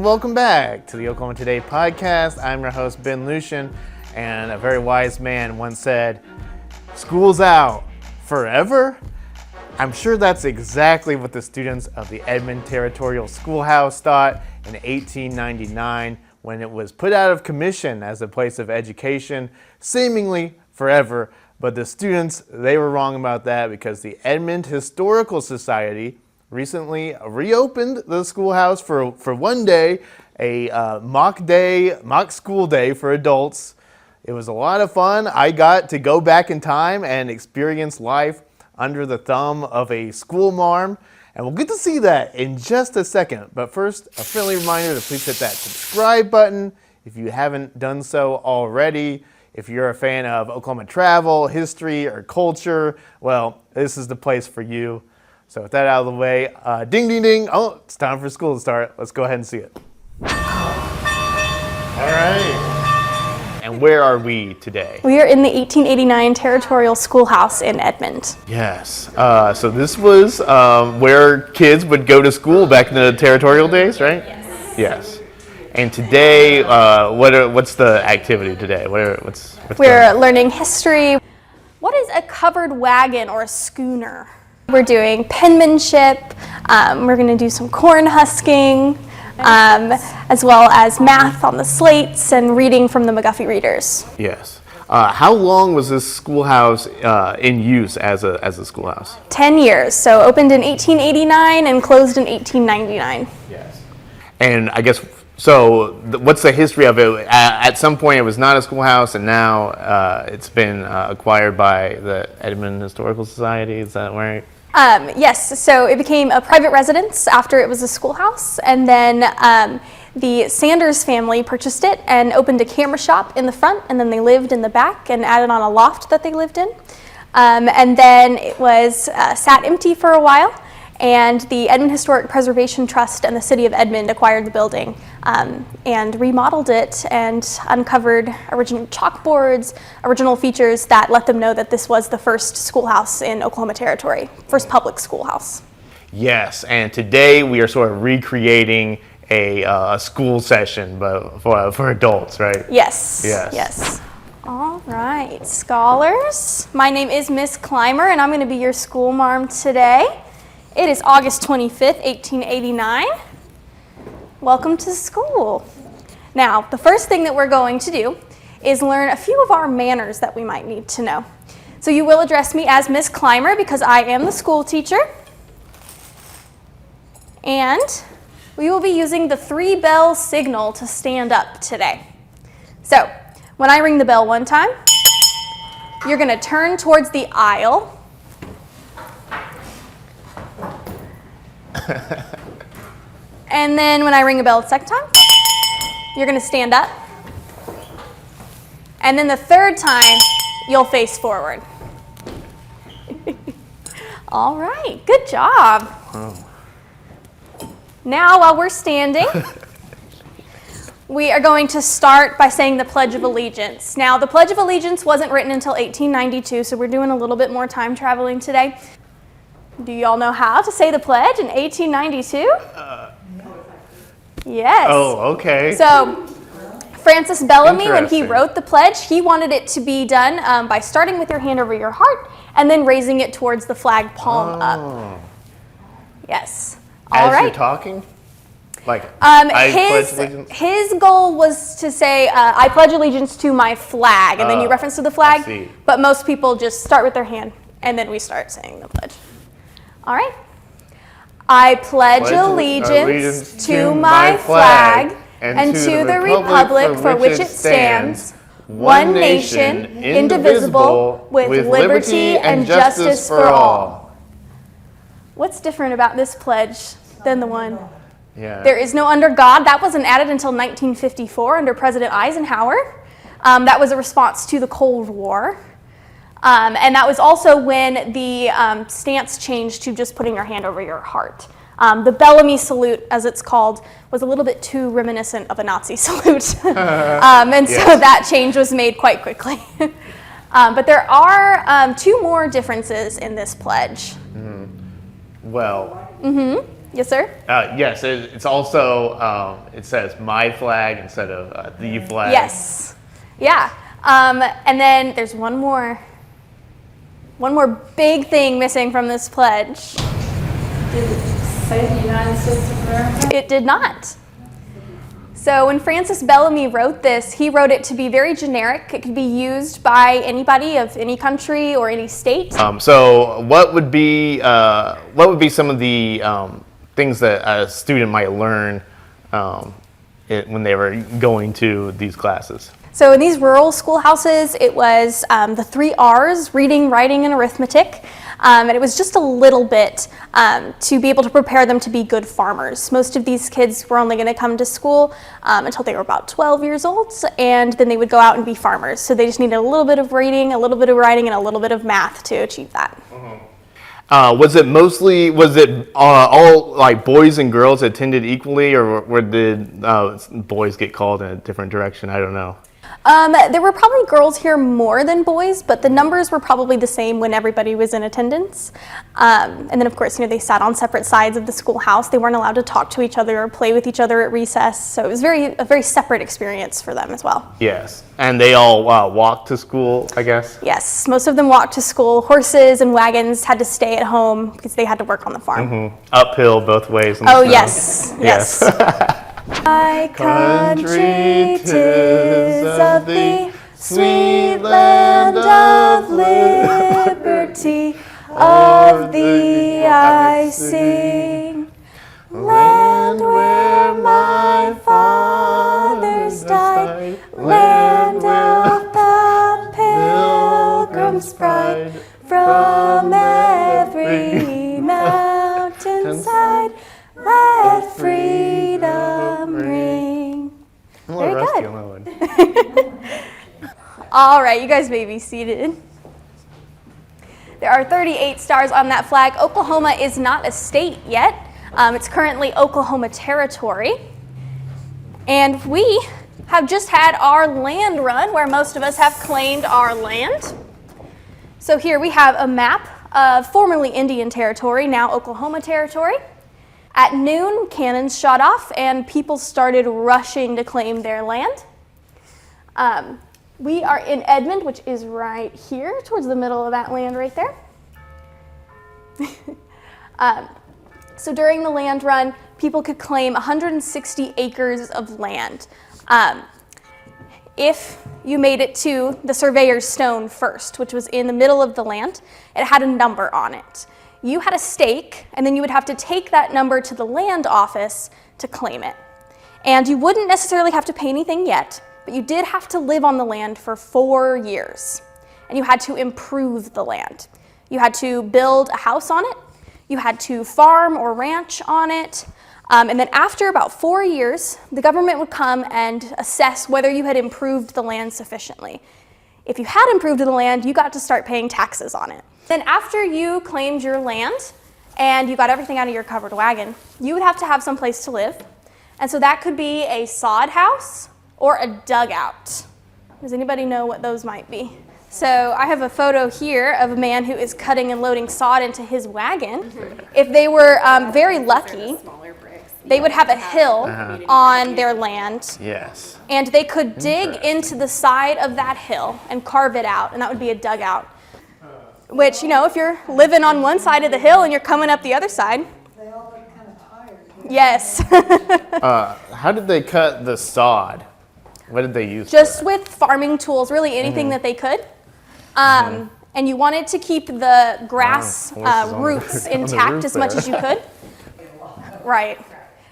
welcome back to the Oklahoma Today podcast. I'm your host, Ben Luschen, and a very wise man once said, "School's out forever?" I'm sure that's exactly what the students of the Edmond Territorial Schoolhouse thought in 1899 when it was put out of commission as a place of education, seemingly forever. But the students, they were wrong about that because the Edmond Historical Society recently reopened the schoolhouse for one day, a mock school day for adults. It was a lot of fun. I got to go back in time and experience life under the thumb of a school marm, and we'll get to see that in just a second. But first, a friendly reminder to please hit that subscribe button if you haven't done so already. If you're a fan of Oklahoma travel, history, or culture, well, this is the place for you. So with that out of the way, ding, ding, ding. Oh, it's time for school to start. Let's go ahead and see it. All right. And where are we today? We are in the 1889 Territorial Schoolhouse in Edmond. Yes. So this was where kids would go to school back in the territorial days, right? Yes. Yes. And today, what's the activity today? What's We're learning history. What is a covered wagon or a schooner? We're doing penmanship. We're going to do some corn husking. As well as math on the slates and reading from the McGuffey readers. Yes. How long was this schoolhouse in use as a schoolhouse? 10 years. So opened in 1889 and closed in 1899. Yes. And I guess, so what's the history of it? At some point it was not a schoolhouse, and now it's been acquired by the Edmond Historical Society. Is that right? Yes, so it became a private residence after it was a schoolhouse, and then the Sanders family purchased it and opened a camera shop in the front, and then they lived in the back and added on a loft that they lived in. And then it was sat empty for a while, and the Edmond Historic Preservation Trust and the City of Edmond acquired the building and remodeled it and uncovered original chalkboards, original features that let them know that this was the first schoolhouse in Oklahoma Territory, first public schoolhouse. Yes, and today we are sort of recreating a school session, but for adults, right? Yes. Yes. Yes. All right, scholars. My name is Miss Clymer, and I'm going to be your school marm today. It is August 25th, 1889. Welcome to school. Now, the first thing that we're going to do is learn a few of our manners that we might need to know. So you will address me as Miss Clymer because I am the school teacher. And we will be using the 3-bell signal to stand up today. So when I ring the bell one time, you're going to turn towards the aisle. And then when I ring a bell the second time, you're going to stand up. And then the third time, you'll face forward. All right, good job. Oh. Now, while we're standing, we are going to start by saying the Pledge of Allegiance. Now, the Pledge of Allegiance wasn't written until 1892, so we're doing a little bit more time traveling today. Do y'all know how to say the pledge in 1892? Yes. Oh, okay. So Francis Bellamy, when he wrote the pledge, he wanted it to be done by starting with your hand over your heart and then raising it towards the flag palm up. Yes. All right. As you're talking? Like, I pledge allegiance? His goal was to say, I pledge allegiance to my flag, and then you reference to the flag. I see. But most people just start with their hand, and then we start saying the pledge. All right. I pledge allegiance to my flag and to the republic for which it stands, one nation, indivisible, with liberty and justice for all. What's different about this pledge than the one? Yeah. There is no under God. That wasn't added until 1954 under President Eisenhower. That was a response to the Cold War. And that was also when the stance changed to just putting your hand over your heart. The Bellamy salute, as it's called, was a little bit too reminiscent of a Nazi salute. And so that change was made quite quickly. But there are 2 more differences in this pledge. Well, Yes, sir? Yes, it's also, it says my flag instead of the flag. Yes. Yeah. And then there's one more big thing missing from this pledge. Did it say the United States of America? It did not. So when Francis Bellamy wrote this, he wrote it to be very generic. It could be used by anybody of any country or any state. So what would be some of the things that a student might learn when they were going to these classes? So in these rural schoolhouses, it was the 3 R's, reading, writing, and arithmetic. And it was just a little bit to be able to prepare them to be good farmers. Most of these kids were only going to come to school until they were about 12 years old, and then they would go out and be farmers. So they just needed a little bit of reading, a little bit of writing, and a little bit of math to achieve that. Was it all like boys and girls attended equally, or did boys get called in a different direction? I don't know. There were probably girls here more than boys, but the numbers were probably the same when everybody was in attendance. And then, of course, they sat on separate sides of the schoolhouse. They weren't allowed to talk to each other or play with each other at recess. So it was a very separate experience for them as well. Yes, and they all walked to school, I guess? Yes, most of them walked to school. Horses and wagons had to stay at home because they had to work on the farm. Mm-hmm. Uphill both ways. Oh, yes, yes. My country 'tis of thee, sweet land of liberty, of thee I sing. Land where my fathers died, land of the pilgrim's pride, from every mountainside, let freedom ring. Very good. All right, you guys may be seated. There are 38 stars on that flag. Oklahoma is not a state yet. It's currently Oklahoma Territory. And we have just had our land run where most of us have claimed our land. So here we have a map of formerly Indian Territory, now Oklahoma Territory. At noon, cannons shot off and people started rushing to claim their land. We are in Edmond, which is right here, towards the middle of that land right there. So during the land run, people could claim 160 acres of land. If you made it to the surveyor's stone first, which was in the middle of the land, it had a number on it. You had a stake, and then you would have to take that number to the land office to claim it. And you wouldn't necessarily have to pay anything yet, but you did have to live on the land for 4 years. And you had to improve the land. You had to build a house on it. You had to farm or ranch on it. And then after about 4 years, the government would come and assess whether you had improved the land sufficiently. If you had improved the land, you got to start paying taxes on it. Then after you claimed your land and you got everything out of your covered wagon, you would have to have some place to live. And so that could be a sod house or a dugout. Does anybody know what those might be? So I have a photo here of a man who is cutting and loading sod into his wagon. If they were very lucky, they would have a hill on their land. Yes. And they could dig into the side of that hill and carve it out, and that would be a dugout. Which, if you're living on one side of the hill and you're coming up the other side. They all look kind of tired. Yes. How did they cut the sod? What did they use? Just with farming tools, really anything that they could. And you wanted to keep the grass roots intact as much as you could. Right.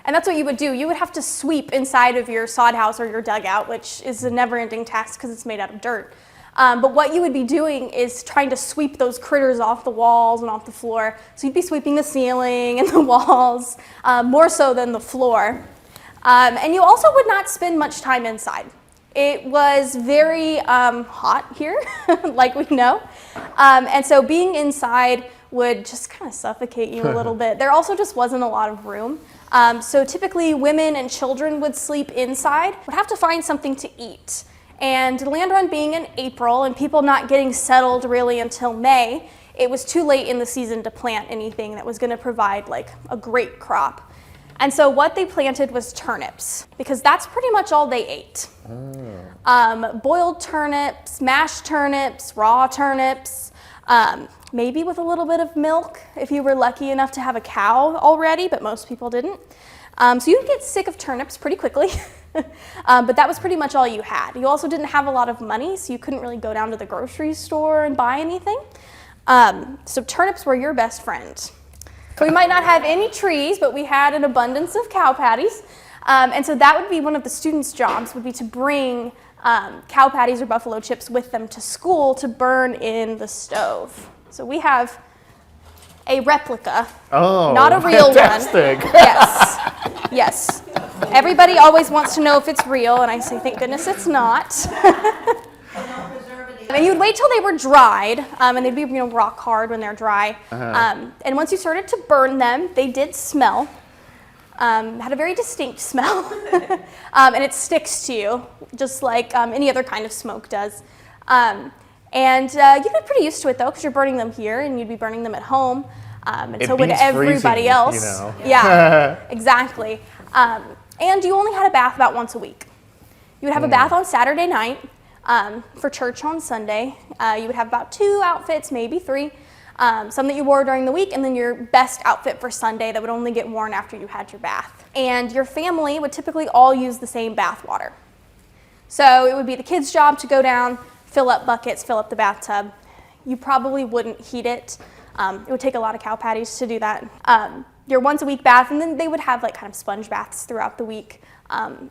And that's what you would do. You would have to sweep inside of your sod house or your dugout, which is a never-ending task because it's made out of dirt. But what you would be doing is trying to sweep those critters off the walls and off the floor. So you'd be sweeping the ceiling and the walls, more so than the floor. And you also would not spend much time inside. It was very hot here, like we know. And so being inside would just kind of suffocate you a little bit. There also just wasn't a lot of room. So typically women and children would sleep inside, would have to find something to eat. And the land run being in April and people not getting settled really until May, it was too late in the season to plant anything that was going to provide like a great crop. And so what they planted was turnips, because that's pretty much all they ate. Boiled turnips, mashed turnips, raw turnips, maybe with a little bit of milk if you were lucky enough to have a cow already, but most people didn't. So you'd get sick of turnips pretty quickly, but that was pretty much all you had. You also didn't have a lot of money, so you couldn't really go down to the grocery store and buy anything. So turnips were your best friend. We might not have any trees, but we had an abundance of cow patties. And so that would be one of the students' jobs, would be to bring cow patties or buffalo chips with them to school to burn in the stove. So we have a replica, not a real fantastic. one. Yes. Everybody always wants to know if it's real, and I say, thank goodness it's not. And you would wait till they were dried, and they'd be rock hard when they're dry. And once you started to burn them, they did smell. Had a very distinct smell, and it sticks to you, just like any other kind of smoke does. And you'd be pretty used to it, though, because you're burning them here, and you'd be burning them at home, and so would everybody else. Yeah, exactly. And you only had a bath about once a week. You would have a bath on Saturday night. For church on Sunday. You would have about 2 outfits, maybe 3, some that you wore during the week, and then your best outfit for Sunday that would only get worn after you had your bath. And your family would typically all use the same bath water. So it would be the kids' job to go down, fill up buckets, fill up the bathtub. You probably wouldn't heat it. It would take a lot of cow patties to do that. Your once-a-week bath, and then they would have like kind of sponge baths throughout the week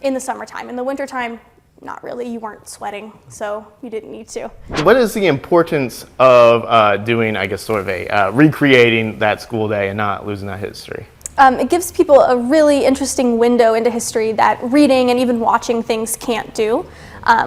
in the summertime. In the wintertime, not really. You weren't sweating, so you didn't need to. What is the importance of doing, I guess, sort of a recreating that school day and not losing that history? It gives people a really interesting window into history that reading and even watching things can't do.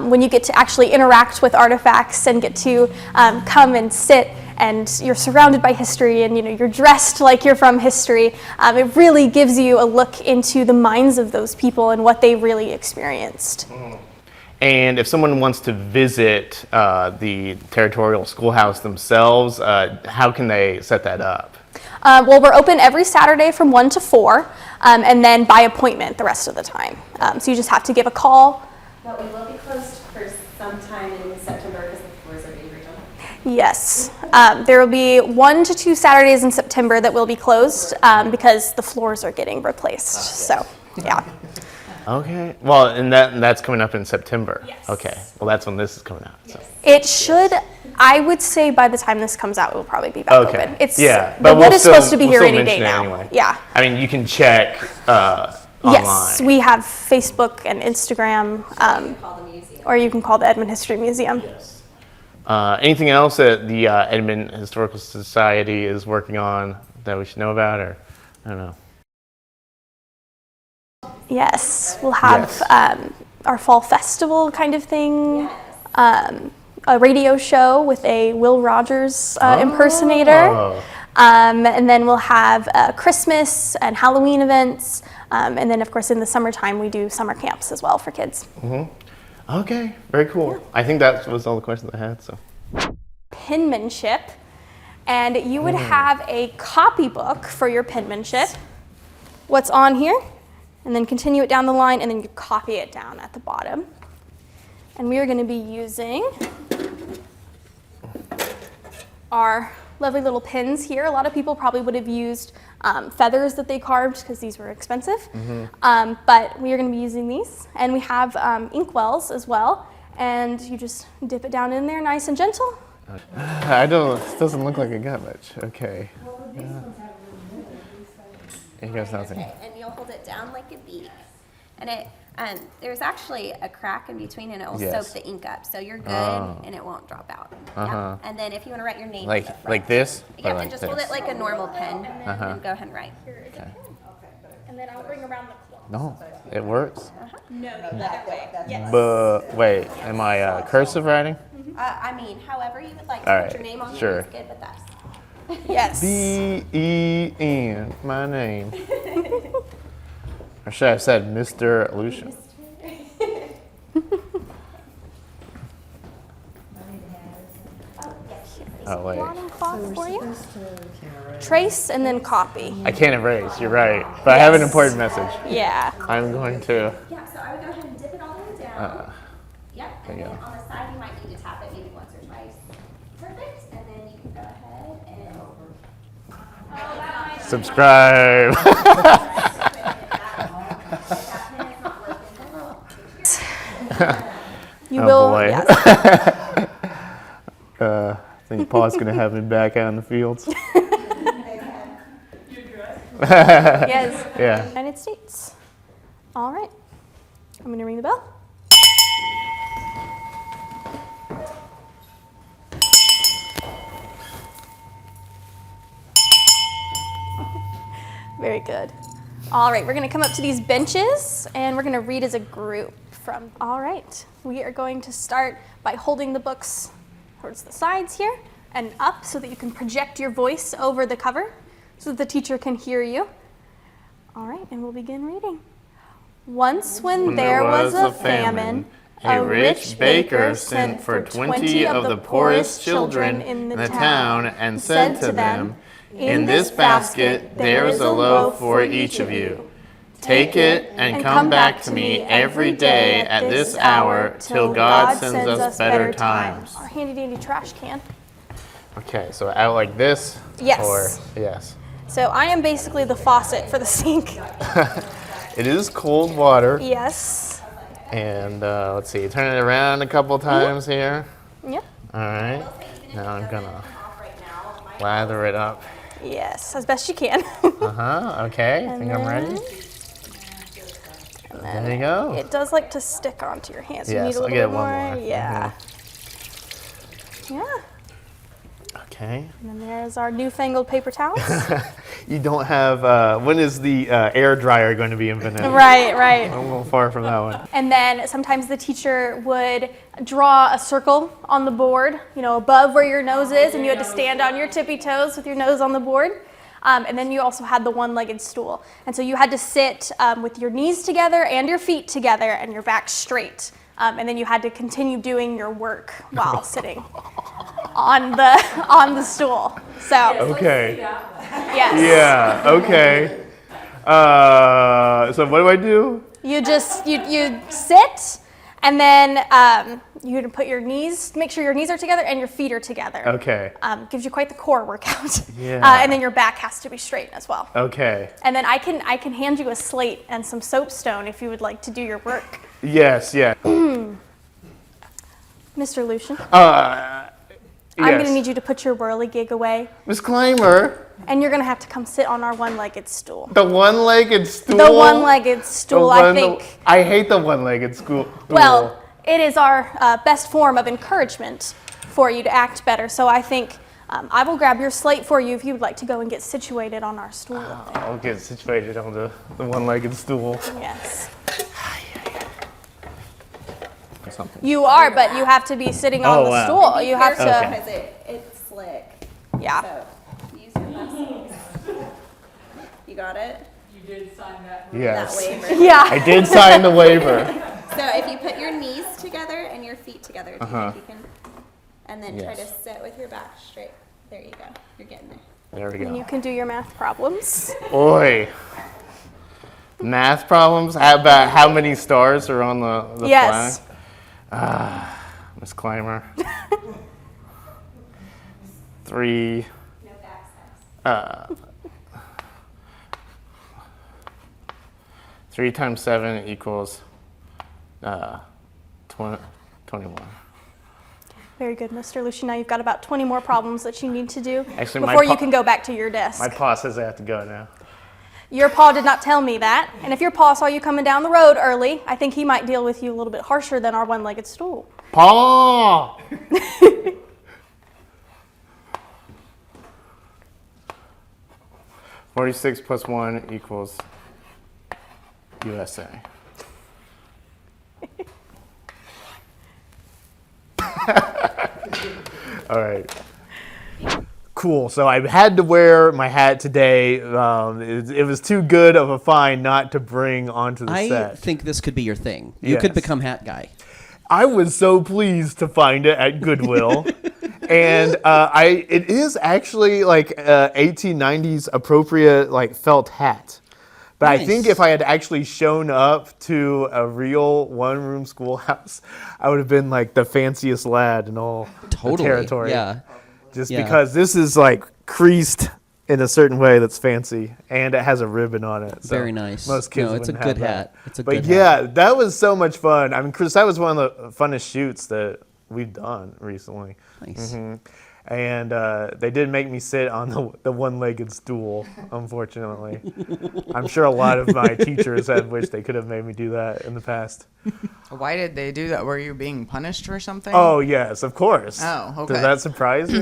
When you get to actually interact with artifacts and get to come and sit and you're surrounded by history and you're dressed like you're from history, it really gives you a look into the minds of those people and what they really experienced. And if someone wants to visit the Territorial Schoolhouse themselves, how can they set that up? Well, we're open every Saturday from 1 to 4, and then by appointment the rest of the time. So you just have to give a call. But we will be closed for some time in September because the floors are being redone. Yes. There will be 1 to 2 Saturdays in September that will be closed because the floors are getting replaced. So, yeah. Okay. Well, and that's coming up in September. Yes. Okay. Well, that's when this is coming out. So. It should, I would say by the time this comes out, it will probably be back open. It's, yeah. But wood is supposed to be here any day now. Anyway. Yeah. I mean, you can check online. Yes, we have Facebook and Instagram, or you can call the Edmond History Museum. Yes. Anything else that the Edmond Historical Society is working on that we should know about, or I don't know? Yes, we'll have our fall festival kind of thing, a radio show with a Will Rogers impersonator, and then we'll have Christmas and Halloween events, and then of course in the summertime we do summer camps as well for kids. Okay, very cool. Yeah. I think that was all the questions I had. So, penmanship, and you would have a copybook for your penmanship. What's on here? And then continue it down the line, and then you copy it down at the bottom. And we are going to be using our lovely little pins here. A lot of people probably would have used feathers that they carved because these were expensive. But we are going to be using these. And we have inkwells as well. And you just dip it down in there nice and gentle. I don't, it doesn't look like it got much. Okay. It goes nothing. Okay, and you'll hold it down like a beak. And it there's actually a crack in between and it will soak the ink up. So you're good and it won't drop out. Yeah. And then if you want to write your name like this? Yeah, like and just this? hold it like a normal pen and go ahead and write. Okay. And then I'll bring around the cloth. No, it works. No, the other way. Yes. But wait, am I cursive writing? I mean, however you would like to put your name on there is good with us. Yes. B-E-N, my name. Or should I have said Mr. Luschen? Oh, wait. blotting cloth for you. Trace and then copy. I can't erase, you're right. But I have an important message. Yeah. I'm going to... Yeah, so I would go ahead and dip it all the way down. Yep, and then on the side you might need to tap it maybe once or twice. Perfect, and then you can go ahead and... Subscribe. You Oh, will. boy. Yes. I think Paul's going to have me back out in the fields. Yes. Yeah. United States. All right. I'm going to ring the bell. Very good. All right, we're going to come up to these benches and we're going to read as a group from. All right, we are going to start by holding the books towards the sides here and up so that you can project your voice over the cover so that the teacher can hear you. All right, and we'll begin reading. Once when there was a famine, a rich baker sent for 20 of the poorest children in the town and said to them, "In this basket there is a loaf for each of you. Take it and come back to me every day at this hour till God sends us better times." Our handy dandy trash can. Okay, so out like this? Yes. Or, yes. So I am basically the faucet for the sink. It is cold water. Yes. And let's see, turn it around a couple times here. Yep. All right. Now I'm going to lather it up. Yes, as best you can. Okay, I think I'm ready. There you go. It does like to stick onto your hands. You Yes, need a I'll little get bit one more. more. Yeah. Yeah. Okay. And then there's our newfangled paper towels. You don't have, when is the air dryer going to be invented? Right. I'm a little far from that one. And then sometimes the teacher would draw a circle on the board, above where your nose is, and you had to stand on your tippy toes with your nose on the board. And then you also had the one-legged stool. And so you had to sit with your knees together and your feet together and your back straight. And then you had to continue doing your work while sitting on the stool. So Okay. yes. Yeah, okay. So what do I do? You just you sit, and then you would put your knees, make sure your knees are together and your feet are together. Okay. Gives you quite the core workout. Yeah. And then your back has to be straight as well. Okay. And then I can hand you a slate and some soapstone if you would like to do your work. Yes, yeah. Mr. Luschen, Yes. I'm going to need you to put your whirligig away, Miss Clymer, and you're going to have to come sit on our one-legged stool. the one-legged stool. The one-legged stool, I think. I hate the one-legged stool. Well, it is our best form of encouragement for you to act better. So I think I will grab your slate for you if you would like to go and get situated on our stool up there. I'll get situated on the one-legged stool. Yes. Something. You are, but you have to be sitting on Oh, the wow. stool. You have to. Because it's slick. Yeah. So use your muscles. You got it? You did sign that. Yes. That waiver. Yeah. I did sign the waiver. So if you put your knees together and your feet together, do you think you can, and then try to Yes. sit with your back straight. There you go. You're getting there. There we And you go. can do your math problems. Oi. Math problems? How about how many stars are on the Yes. flag? Miss Clymer. 3. No back steps. 3 times 7 equals 21. Very good, Mr. Luschen. Now you've got about 20 more problems that you need to do Actually, before you can go back to your desk. My pa says I have to go now. Your pa did not tell me that. And if your pa saw you coming down the road early, I think he might deal with you a little bit harsher than our one-legged stool. Pa! 46 plus 1 equals USA. All right. Cool. So I had to wear my hat today. It was too good of a find not to bring onto the set. I think this could be your thing. You could Yes. become hat guy. I was so pleased to find it at Goodwill. And it is actually like 1890s appropriate like felt hat. But Nice. I think if I had actually shown up to a real one-room schoolhouse, I would have been like the fanciest lad in all the territory. Yeah. Just Yeah. because this is like creased in a certain way that's fancy, and it has a ribbon on it. So Very nice. Most kids No, it's a wouldn't good have hat. that. It's a but good yeah, hat. that was so much fun. I mean, Chris, that was one of the funnest shoots that we've done recently. Nice. And they did make me sit on the one-legged stool, unfortunately. I'm sure a lot of my teachers had wished they could have made me do that in the past. Why did they do that? Were you being punished for something? Oh, yes, of course. Oh, okay. Does that surprise you?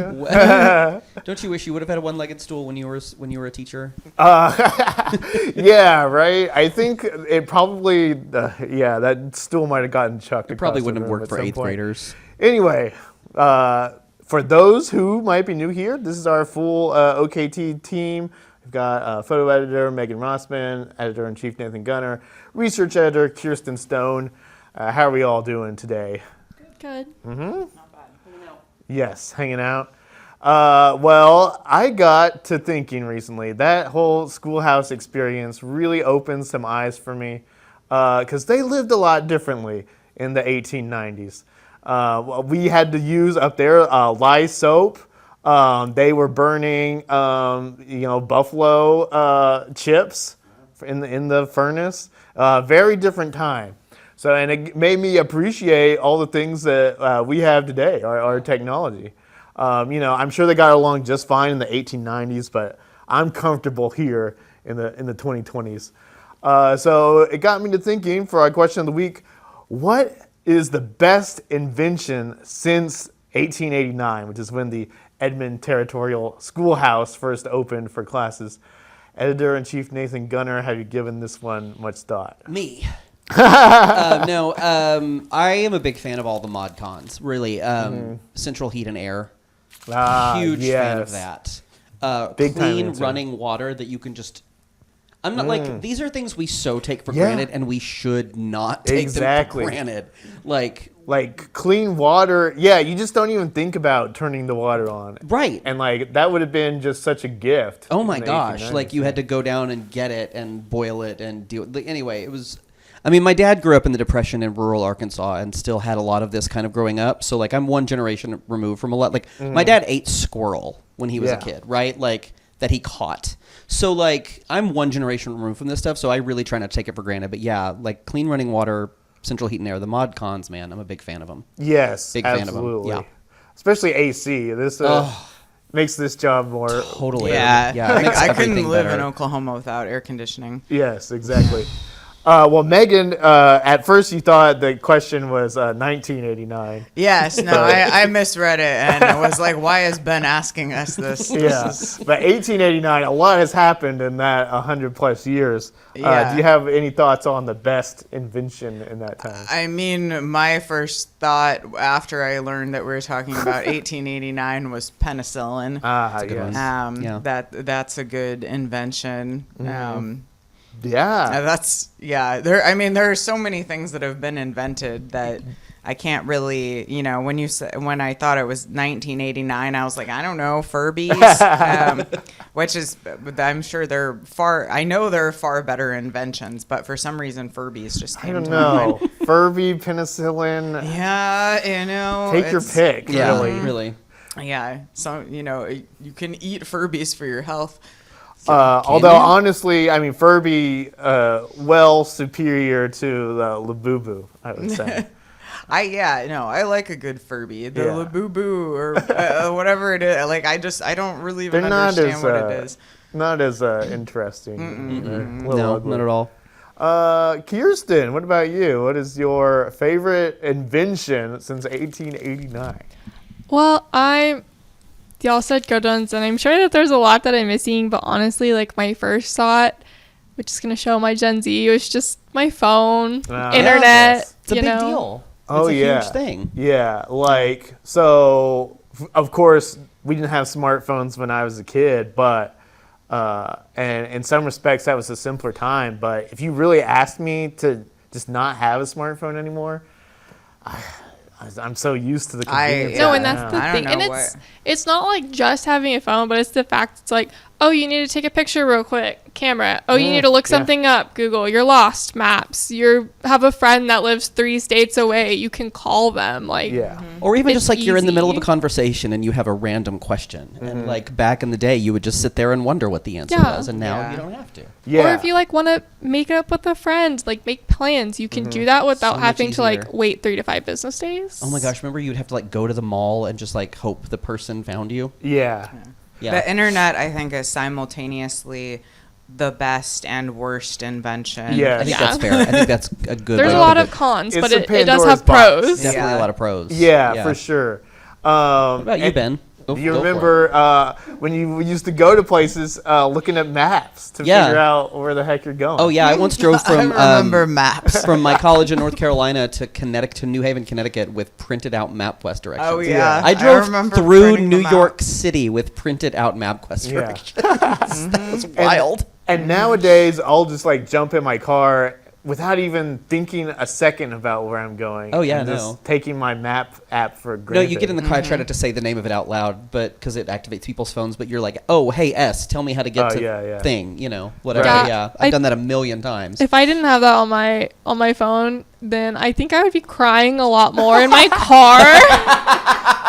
Don't you wish you would have had a one-legged stool when you were a teacher? Yeah, right? I think it probably, that stool might have gotten chucked. It probably across the wouldn't have room worked at for some 8th point. graders. Anyway, for those who might be new here, this is our full OKT team. We've got photo editor Megan Rossman, editor-in-chief Nathan Gunner, research editor Kirsten Stone. How are we all doing today? Good. Yes, hanging out. Well, I got to thinking recently, that whole schoolhouse experience really opened some eyes for me because they lived a lot differently in the 1890s. We had to use up there lye soap. They were burning, buffalo chips in the furnace. Very different time. So, and it made me appreciate all the things that we have today, our technology. I'm sure they got along just fine in the 1890s, but I'm comfortable here in the 2020s. So it got me to thinking for our question of the week, what is the best invention since 1889, which is when the Edmond Territorial Schoolhouse first opened for classes? Editor-in-chief Nathan Gunner, have you given this one much thought? Me. No, I am a big fan of all the mod cons, really. Central heat and air. Huge fan of that. Big time clean answer. running water that you can just... I'm not like, these are things we so take for Yeah. granted, and we should not take Exactly. them for granted. Like clean water, yeah, you just don't even think about turning the water on. Right. And like that would have been just such a gift. Oh in my the gosh. 1890s. Like you had to go down and get it and boil it and do it. Anyway, it was... I mean, my dad grew up in the Depression in rural Arkansas and still had a lot of this kind of growing up. So, like, I'm one generation removed from a lot. Like, my dad ate squirrel when he was a kid, right? Like, that he caught. So, like, I'm one generation removed from this stuff, so I really try not to take it for granted. But, yeah, like, clean running water, central heat and air, the mod cons, man, I'm a big fan of them. Yes, Big fan of 'em, absolutely. yeah. Especially AC. This makes this job more. Totally. Yeah, Yeah, it makes I everything couldn't live better. in Oklahoma without air conditioning. Yes, exactly. Well, Megan, at first you thought the question was 1989. Yes, no, I misread it, and it was like, why is Ben asking us this? Yeah, but 1889, a lot has happened in that 100 plus years. Yeah. Do you have any thoughts on the best invention in that time? I mean, my first thought after I learned that we were talking about 1889 was penicillin. a good one. Yeah. That's a good invention. Yeah. There are so many things that have been invented that I can't really, when I thought it was 1989, I was like, I don't know, Furbies, which is, I'm sure there are far better inventions, but for some reason Furbies just I came don't to know. mind. Furby, penicillin. Yeah, Take your it's- pick, Yeah, really. really. Yeah, so, you can eat Furbies for your health. Although, you? honestly, I mean, Furby, well superior to the Labubu, I would say. I like a good Furby. The Yeah. Labubu or whatever it is. Like, I don't really even They're not understand as, what it is. not as interesting. They're a little No, ugly. not at all. Kirsten, what about you? What is your favorite invention since 1889? Well, y'all said good ones, and I'm sure that there's a lot that I'm missing, but honestly, like, my first thought, which is going to show my Gen Z, was just my phone, internet, yes. It's a big deal. Oh, it's a yeah. huge thing. Yeah, like, so, of course, we didn't have smartphones when I was a kid, but, and in some respects, that was a simpler time. But if you really asked me to just not have a smartphone anymore, I'm so used to the convenience. No, of and it that's now. the I thing. don't And know it's not like just having a phone, but it's the fact it's like, oh, you need to take a picture real quick, camera. Oh, you need to look something up, Google. You're lost, maps. You have a friend that lives 3 states away. You can call them. Like, Or even It's just like you're in the middle of a easy. conversation and you have a random question. And like back in the day, you would just sit there and wonder what the answer Yeah. was. And now Yeah. you don't have to. Yeah. Or if you like want to make up with a friend, like make plans, you can do that without So much having to like easier. wait 3 to 5 business days. Oh my gosh, remember you'd have to like go to the mall and just like hope the person found you? Yeah. Yeah. The internet, I think, is simultaneously the best and worst invention. Yeah. I think Yeah. that's fair. I think that's a good There's way a to lot put of cons, It's but a it does Pandora's have box. pros. Definitely Yeah. a lot of pros. Yeah, for sure. What about you, and- Ben? Do you Go for it. remember when you used to go to places looking at maps to Yeah. figure out where the heck you're going? Oh yeah, I once drove I from remember maps. from my college in North Carolina to New Haven, Connecticut with printed out MapQuest directions. Oh yeah, I drove remember through printing New them out. York City with printed out MapQuest Yeah. directions. That was wild. And nowadays, I'll just like jump in my car without even thinking a second about where I'm going. Oh, yeah, and no. just taking my map app for No, granted. you get in the car. I try not to say the name of it out loud, but because it activates people's phones. But you're like, oh, hey S, tell me how to get Oh, to yeah. thing. You know, whatever. Right. Yeah, I- I've done that a million times. If I didn't have that on my phone, then I think I would be crying a lot more in my car.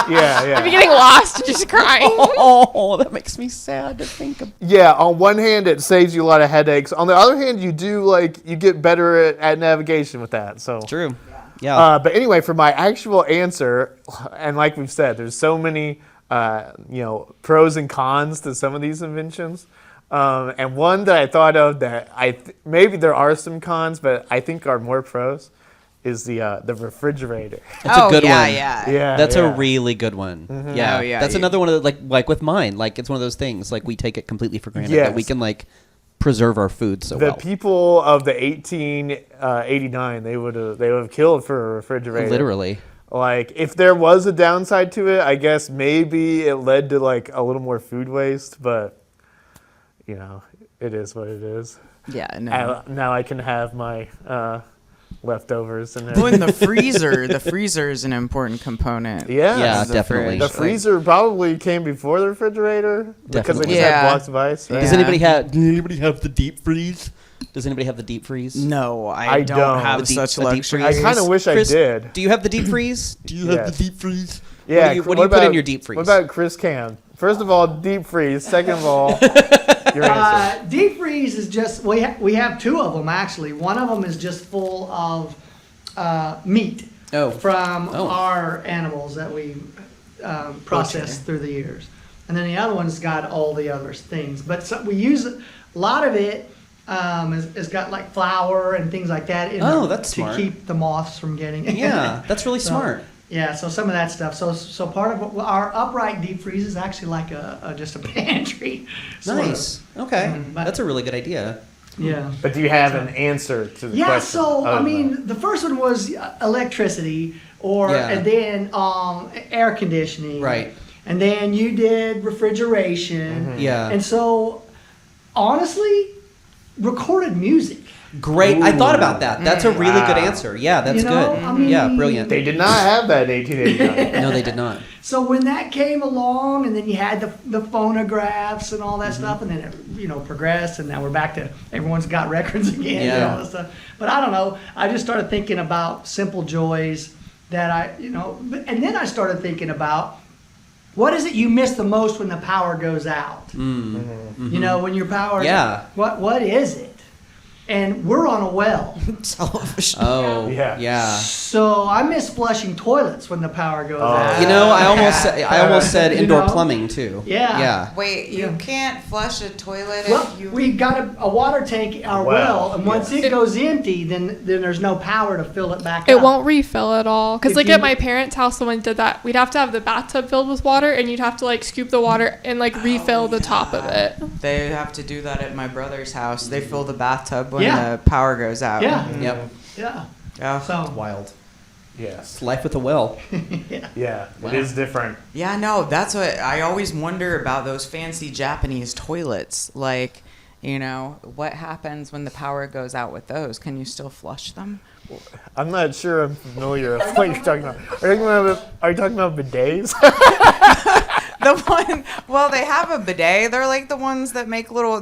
Yeah, I'd be yeah. getting lost, just crying. Oh, that makes me sad to think of. Yeah, on one hand, it saves you a lot of headaches. On the other hand, you get better at navigation with that. So True. Yeah. But anyway, for my actual answer, and like we've said, there's so many, pros and cons to some of these inventions. And one that I thought of that maybe there are some cons, but I think are more pros, is the refrigerator. That's a good one. Yeah, That's yeah. a really good one. Yeah. Oh, yeah, That's you- another one of the, like with mine. Like it's one of those things. Like we take it completely for granted that we Yes. can like preserve our food so The well. people of the 1889, they would have killed for a refrigerator. Literally. Like, if there was a downside to it, I guess maybe it led to like a little more food waste, but it is what it is. Yeah, no. Now I can have my leftovers and Well, in the freezer is an important component. Yeah. Yeah, of the definitely. The fridge. freezer probably came before the refrigerator because they Definitely. just Yeah. had blocks of ice. Right? Does Yeah. anybody have the deep freeze? Does anybody have the deep freeze? No, I I don't. don't have A deep- such a deep luxury. freeze? I kind of wish Chris, I did. Do you have the deep freeze? Do you have the deep freeze? Yeah. What do you put in your deep freeze? What about Chris Cam? First of all, deep freeze. Second of all, your answer. Deep freeze is just we have two of them actually. One of them is just full of meat from Oh. our animals that we processed through the years, and then the other one's got all the other things. But we use a lot of it. It's got like flour and things like that in Oh, it that's to smart. keep the moths from getting in. Yeah, that's really So, smart. Yeah, so some of that stuff. So part of our upright deep freeze is actually like just a pantry. sort of. Nice. Okay. but- That's a really good idea. Yeah. But do you have an answer to the Yeah, question? so other I than mean, the first one was electricity, Yeah. and then air conditioning, Right. And then you did refrigeration, Yeah. And so, honestly, recorded music. Great. I thought about that. That's a really good Wow. answer. Yeah, that's You know, good. I mean- Yeah, brilliant. They did not have that in 1889. No, they did not. So when that came along, and then you had the phonographs and all that Mm-hmm. stuff, and then it progressed, and now we're back to everyone's got records again and Yeah. all that stuff. But I don't know. I just started thinking about simple joys that and then I started thinking about what is it you miss the most when the power goes out? You know, when your power. Yeah. What is it? And we're on a well. Television. Oh, Yeah. yeah. So I miss flushing toilets when the power goes out. You know, I almost said You indoor know? plumbing too. Yeah. Yeah. Wait, you Yeah. can't flush a toilet Well, if you. we got a water tank, our Well, well, and once yes. it goes empty, then there's no power to fill it back It up. won't refill at all. Because, If like, you- at my parents' house, someone did that. We'd have to have the bathtub filled with water, and you'd have to, like, scoop the water and, like, refill the top of it. They have to do that at my brother's house. They fill the bathtub when Yeah. the power goes out. Yeah, Yep. yeah. Yeah. So Wild. Yes. It's life with a well. Yeah. Wow. It is different. Yeah, no, that's what I always wonder about those fancy Japanese toilets. Like, You know, what happens when the power goes out with those? Can you still flush them? I'm not sure I'm familiar with what you're talking about. Are you talking about bidets? Well, they have a bidet. They're like the ones that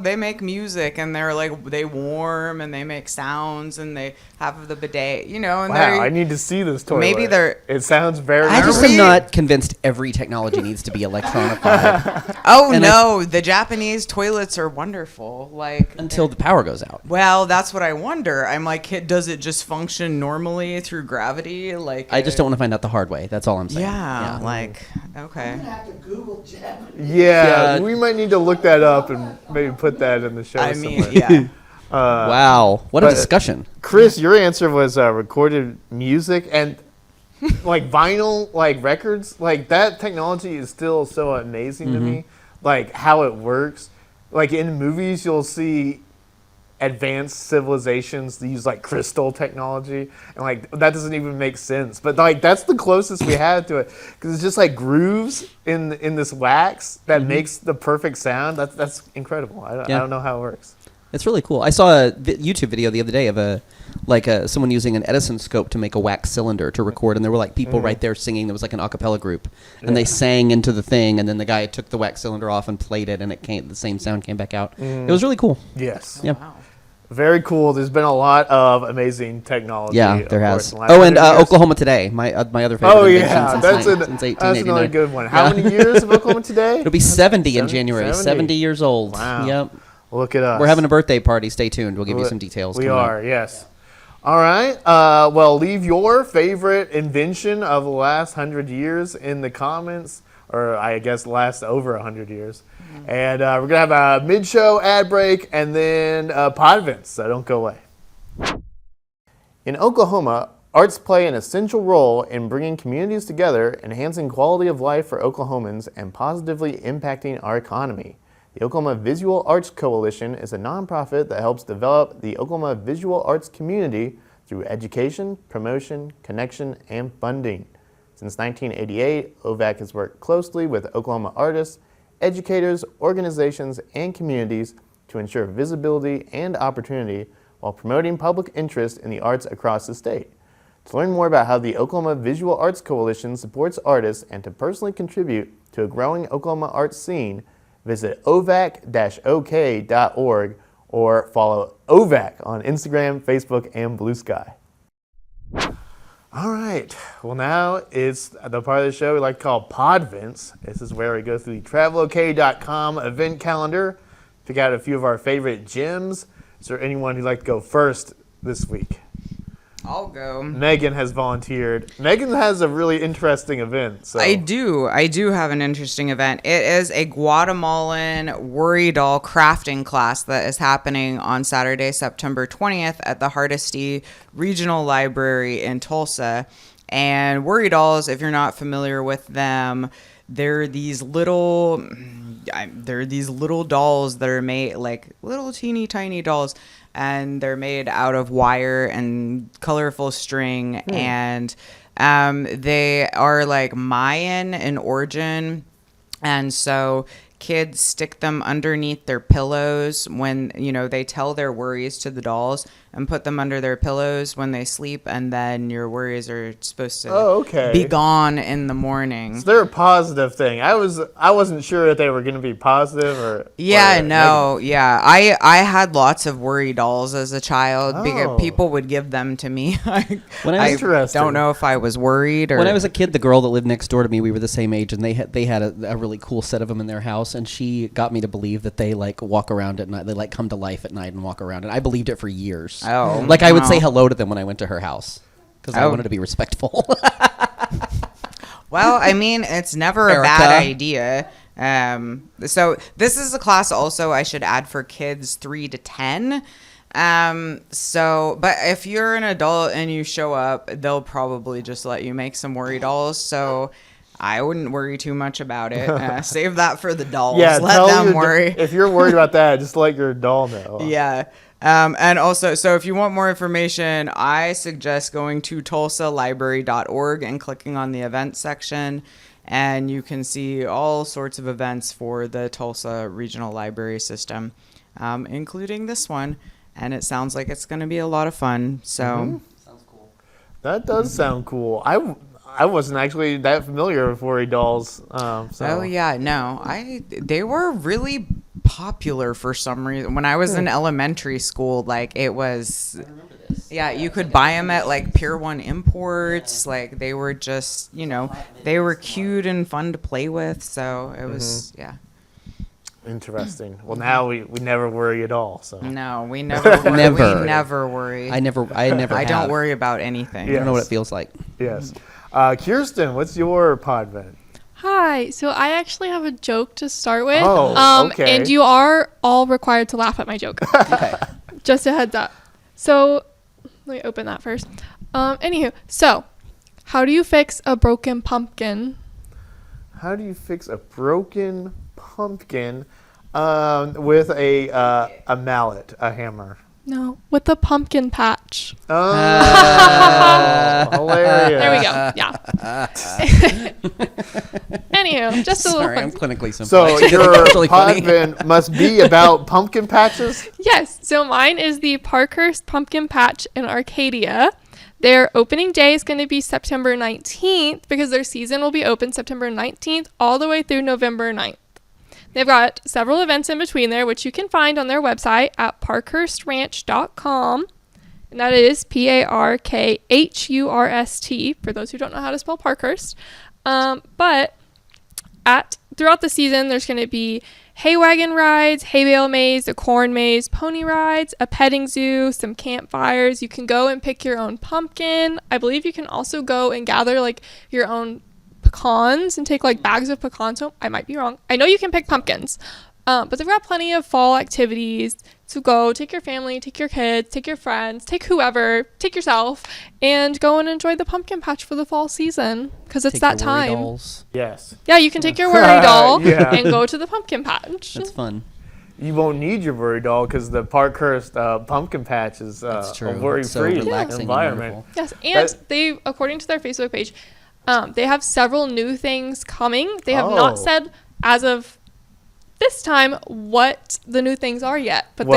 they make music, and they're like, they warm and they make sounds, and they have the bidet, you know. And Wow, I need to see this toilet. Maybe It sounds very. I just am not convinced every technology needs to be electronified. No, the Japanese toilets are wonderful. Like until the power goes out. Well, that's what I wonder. I'm like, does it just function normally through gravity? Like, I just don't want to find out the hard way. That's all I'm saying. Yeah. Like, okay. I'm gonna have to Google Japanese. Yeah, we might need to look that up and maybe put that in the show. I mean, somewhere. yeah. Wow, what a discussion. Chris, your answer was recorded music and like vinyl, like records. Like that technology is still so amazing to me. Like how it works. Like in movies, you'll see advanced civilizations use like crystal technology, and like that doesn't even make sense. But like that's the closest we have to it, because it's just like grooves in this wax that makes the perfect sound. That's incredible. I don't know how it works. It's really cool. I saw a YouTube video the other day of someone using an Edison scope to make a wax cylinder to record, and there were like people right there singing. There was like an a cappella group, and they sang into the thing, and then the guy took the wax cylinder off and played it, and the same sound came back out. It was really cool. Yes. Yeah. Wow. Very cool. There's been a lot of amazing technology. Yeah, there has. In the last 100 years. Oklahoma Today, my other favorite. Oh invention yeah, since that's 1889. another good one. How many years of Oklahoma Today? It'll be 70 in January. 70 years old. Wow. Yep. Look at us. We're having a birthday party. Stay tuned. We'll give you some details. We coming up. are, yes. All right. Well, leave your favorite invention of the last 100 years in the comments, or I guess last over 100 years. And we're going to have a mid-show ad break and then podvents, so don't go away. In Oklahoma, arts play an essential role in bringing communities together, enhancing quality of life for Oklahomans, and positively impacting our economy. The Oklahoma Visual Arts Coalition is a nonprofit that helps develop the Oklahoma visual arts community through education, promotion, connection, and funding. Since 1988, OVAC has worked closely with Oklahoma artists, educators, organizations, and communities to ensure visibility and opportunity while promoting public interest in the arts across the state. To learn more about how the Oklahoma Visual Arts Coalition supports artists and to personally contribute to a growing Oklahoma arts scene, visit ovac-ok.org or follow OVAC on Instagram, Facebook, and Blue Sky. All right. Well, now it's the part of the show we like to call podvents. This is where we go through the travelok.com event calendar, pick out a few of our favorite gyms. Is there anyone who'd like to go first this week? I'll go. Megan has volunteered. Megan has a really interesting event. So. I do have an interesting event. It is a Guatemalan worry doll crafting class that is happening on Saturday, September 20th at the Hardesty Regional Library in Tulsa. And worry dolls, if you're not familiar with them, they're these little dolls that are made like little teeny tiny dolls. And they're made out of wire and colorful string, and they are like Mayan in origin, and so kids stick them underneath their pillows when they tell their worries to the dolls and put them under their pillows when they sleep, and then your worries are supposed to be gone in the morning. So they're a positive thing. I wasn't sure if they were going to be positive or negative. I had lots of worry dolls as a child because people would give them to me. I don't know if I was worried or when I was a kid, the girl that lived next door to me, we were the same age, and they had a really cool set of them in their house, and she got me to believe that they like walk around at night. They like come to life at night and walk around, and I believed it for years. Oh, like I would say hello to them when I went to her house because I wanted to be respectful. Well, I mean, it's never a bad idea. So this is a class also I should add for kids 3 to 10. But if you're an adult and you show up, they'll probably just let you make some worry dolls. So I wouldn't worry too much about it. Save that for the dolls. Yeah, let them worry. If you're worried about that, just let your doll know. Yeah. And also, so if you want more information, I suggest going to tulsalibrary.org and clicking on the events section, and you can see all sorts of events for the Tulsa Regional Library System. including this one. And it sounds like it's going to be a lot of fun. So Sounds cool. That does sound cool. I wasn't actually that familiar with worry dolls. So. Oh yeah, no, they were really popular for some reason when I was in elementary school. Like it was, I remember this. yeah, you could buy them at like Pier 1 Imports. Like they were just, they were cute and fun to play with. So it was, yeah. Interesting. Well, now we never worry at all. So No, we never worry. Never. We never worry. I never I have. don't worry about anything. I don't know what it feels like. yes. Kirsten, what's your podvent? Hi. So I actually have a joke to start with. Oh, okay. And you are all required to laugh at my joke. Okay. Just a heads up. So let me open that first. Anywho, so how do you fix a broken pumpkin? How do you fix a broken pumpkin with a mallet, a hammer? No, with a pumpkin patch. Oh, hilarious. There we go. Yeah. Anywho, just a little Sorry, I'm fun. clinically simple. So your That's really funny. podvent must be about pumpkin patches? Yes. So mine is the Parkhurst Pumpkin Patch in Arcadia. Their opening day is going to be September 19th because their season will be open September 19th all the way through November 9th. They've got several events in between there, which you can find on their website at parkhurstranch.com. And that is Parkhurst, for those who don't know how to spell Parkhurst. But throughout the season, there's going to be hay wagon rides, hay bale maze, a corn maze, pony rides, a petting zoo, some campfires. You can go and pick your own pumpkin. I believe you can also go and gather like your own pecans and take like bags of pecans home. I might be wrong. I know you can pick pumpkins, but they've got plenty of fall activities to go. Take your family, take your kids, take your friends, take whoever, take yourself, and go and enjoy the pumpkin patch for the fall season because it's Take that your worry time. dolls. Yes. Yeah, you can take your worry doll Yeah. and go to the pumpkin patch. That's fun. You won't need your worry doll because the Parkhurst pumpkin patch is That's true. a It's so worry-free relaxing and environment. wonderful. Yes, and That- they, according to their Facebook page, they have several new things coming. They have not said as of this time what the new things are yet, but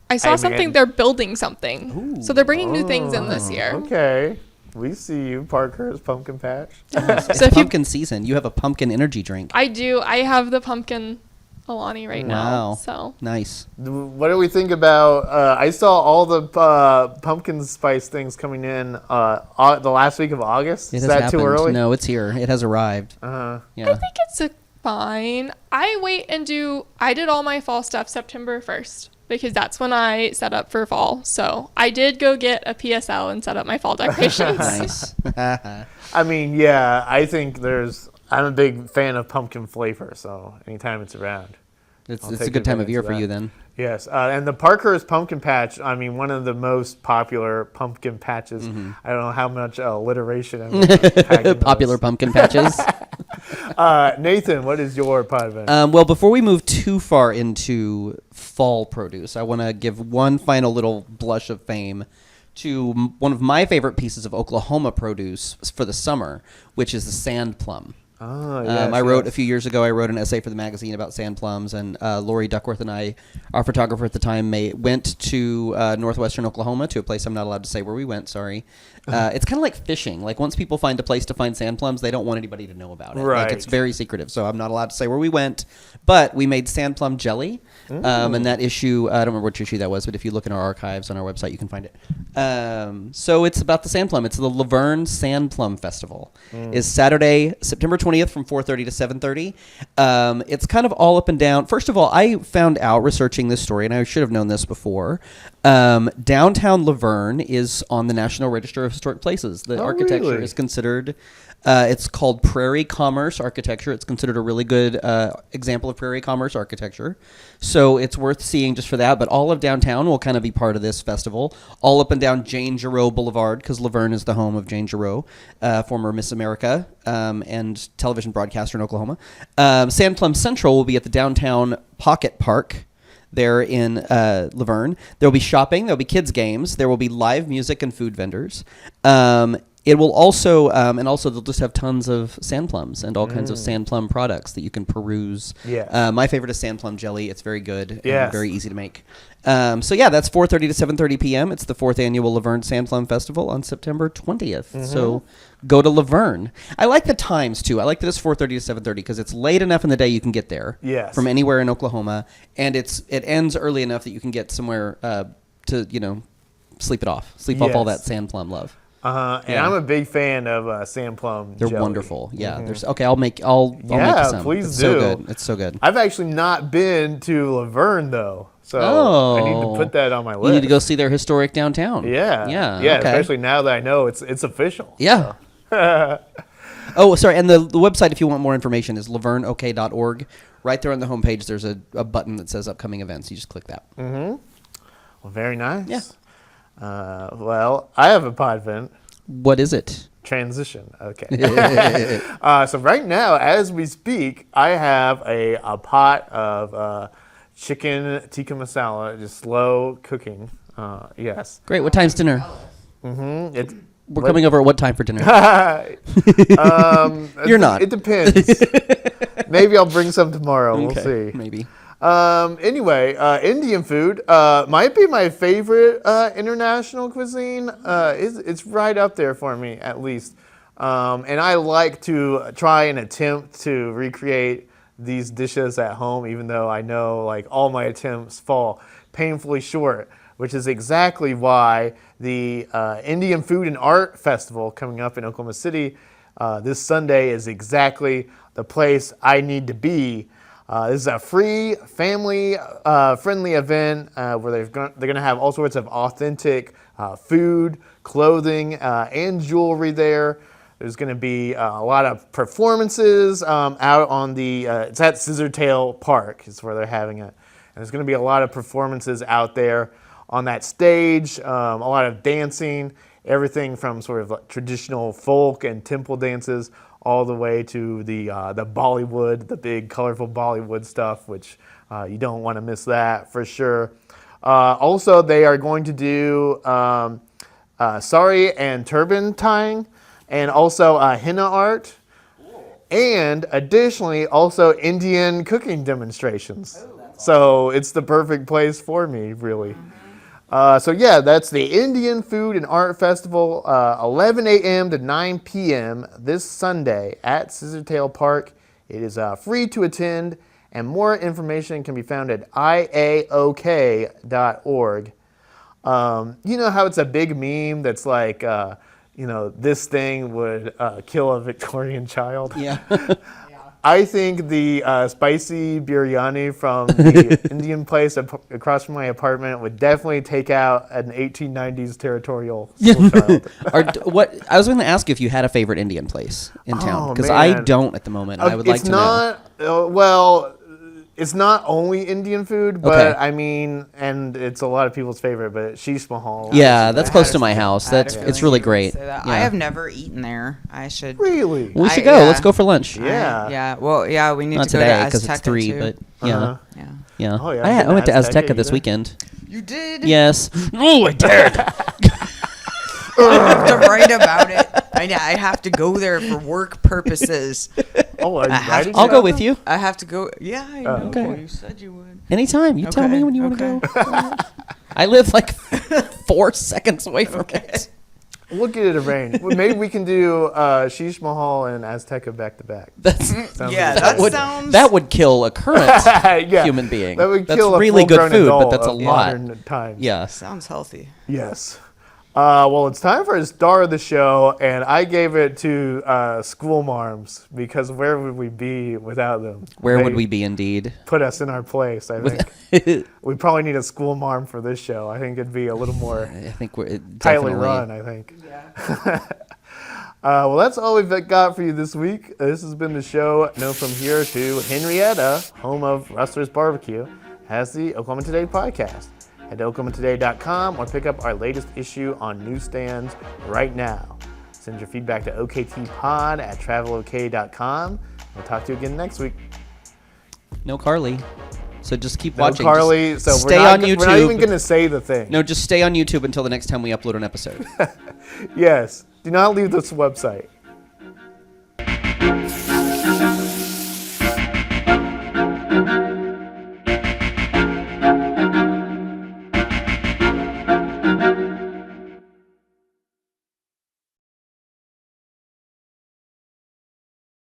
I saw something. They're building something, so they're bringing new things in this year. Okay. We see you, Parkhurst pumpkin patch. It's So if you, pumpkin season. You have a pumpkin energy drink. I do. I have the pumpkin Alani right now. Wow. So Nice. What do we think about? I saw all the pumpkin spice things coming in the last week of August. It Is has that happened. too early? No, it's here. It has arrived. Uh-huh. Yeah. I think it's fine. I did all my fall stuff September 1st because that's when I set up for fall. So I did go get a PSL and set up my fall decorations. Nice. I mean, yeah, I think I'm a big fan of pumpkin flavor, so anytime it's around. It's I'll a take good time of advantage year of for that. you then. Yes, and the Parkhurst pumpkin patch, I mean, one of the most popular pumpkin patches. Mm-hmm. I don't know how much alliteration I'm gonna tag in Popular those. pumpkin patches. Nathan, what is your podvent? Well, before we move too far into fall produce, I want to give one final little blush of fame to one of my favorite pieces of Oklahoma produce for the summer, which is the sand plum. Oh, yes, I wrote yes. a few years ago. I wrote an essay for the magazine about sand plums, and Lori Duckworth and I, our photographer at the time, went to northwestern Oklahoma to a place I'm not allowed to say where we went. Sorry. It's kind of like fishing. Like once people find a place to find sand plums, they don't want anybody to know about it. Right. Like it's very secretive. So I'm not allowed to say where we went, but we made sand plum jelly. And that issue, I don't remember which issue that was, but if you look in our archives on our website, you can find it. So it's about the sand plum. It's the Laverne Sand Plum Festival. Is Saturday, September 20th from 4:30 to 7:30. It's kind of all up and down. First of all, I found out researching this story, and I should have known this before. Downtown Laverne is on the National Register of Historic Places. The architecture really? is considered, it's called Prairie Commerce Architecture. It's considered a really good example of Prairie Commerce architecture. So it's worth seeing just for that. But all of downtown will kind of be part of this festival. All up and down Jane Giroux Boulevard, because Laverne is the home of Jane Giroux, former Miss America and television broadcaster in Oklahoma. Sand Plum Central will be at the downtown Pocket Park there in Laverne. There will be shopping. There will be kids' games. There will be live music and food vendors. It will also, and also they'll just have tons of sand plums and all kinds of sand plum products that you can peruse. Yeah. My favorite is sand plum jelly. It's very good Yes. and very easy to make. So yeah, that's 4:30 to 7:30 p.m. It's the 4th annual Laverne Sand Plum Festival on September 20th. So go to Laverne. I like the times too. I like that it's 4:30 to 7:30 because it's late enough in the day you can get there. Yes. From anywhere in Oklahoma, and it ends early enough that you can get somewhere to sleep it off, off all that sand plum love. And Yeah. I'm a big fan of sand plum They're jelly. wonderful. Yeah. There's I'll make you some. Please It's do. so good. It's so good. I've actually not been to Laverne though, so I need to put that on my list. You need to go see their historic downtown. Yeah. Yeah. Yeah. Okay. Especially now that I know it's official. Yeah. Oh, sorry. And the website, if you want more information, is laverneok.org. Right there on the homepage, there's a button that says upcoming events. You just click that. Well, very nice. Yeah. Well, I have a podvent. What is it? Transition. Okay. So right now, as we speak, I have a pot of chicken tikka masala, just slow cooking. Yes. Great. What time's dinner? It's We're coming over at what time for dinner? You're not. It depends. Maybe I'll bring some tomorrow. We'll Okay, see. Maybe. Anyway, Indian food might be my favorite international cuisine. It's right up there for me, at least. And I like to try and attempt to recreate these dishes at home, even though I know like all my attempts fall painfully short, which is exactly why the Indian Food and Art Festival coming up in Oklahoma City this Sunday is exactly the place I need to be. This is a free, family-friendly event where they're going to have all sorts of authentic food, clothing, and jewelry there. There's going to be a lot of performances out on it's at Scissortail Park is where they're having it. And there's going to be a lot of performances out there on that stage, a lot of dancing, everything from sort of like traditional folk and temple dances all the way to the Bollywood, the big colorful Bollywood stuff, which you don't want to miss that for sure. Also, they are going to do sari and turban tying, and also henna art, and additionally also Indian cooking demonstrations. So it's the perfect place for me, really. So yeah, that's the Indian Food and Art Festival, 11 a.m. to 9 p.m. this Sunday at Scissortail Park. It is free to attend, and more information can be found at iaok.org. You know how it's a big meme that's like, this thing would kill a Victorian child? Yeah. I think the spicy biryani from the Indian place across from my apartment would definitely take out an 1890s territorial school child. I was going to ask you if you had a favorite Indian place in town, because I don't at the moment, and I would like to know. It's not only Indian food, but Okay. I mean, and it's a lot of people's favorite, but Sheesh Mahal. Yeah, that's close to my house. It's really great. Yeah. Yeah. I have never eaten there. I should. Really? We should go. yeah. Let's go for lunch. Yeah. Yeah. Well, yeah, we need Not to go to today because Azteca it's 3, too. but yeah. Uh-huh. Yeah. Yeah. Oh, yeah, I went to Azteca, Azteca you this did? weekend. You did? Yes. Oh, I did. I have to write about it. I have to go there for work purposes. Oh, I'll go with you. I have to go. Yeah, I know. Okay. You said you would. Anytime. You tell Okay, me when you want to okay. go. I live like 4 seconds away from it. We'll get it arranged. Well, maybe we can do Sheesh Mahal and Azteca back to back. Sounds Yeah, good. that would kill a current Yeah, human being. That would That's kill a really good full-grown food, but adult that's a of lot. modern times. Yeah. Sounds healthy. Yes. Well, it's time for a star of the show, and I gave it to school marms because where would we be without them? Where They would we be indeed? put us in our place? I think we probably need a school marm for this show. I think it'd be a little more I think we're tightly definitely run. I think. Well, that's all we've got for you this week. This has been the show. Known from here to Henrietta, home of Rustler's Barbecue, has the Oklahoma Today podcast. Head to oklahomatoday.com or pick up our latest issue on newsstands right now. Send your feedback to oktpod@travelok.com. We'll talk to you again next week. No Carly. So just keep No, watching. Carly. Just So stay we're not, on YouTube. We're not even going to say the thing. No, just stay on YouTube until the next time we upload an episode. Yes. Do not leave this website.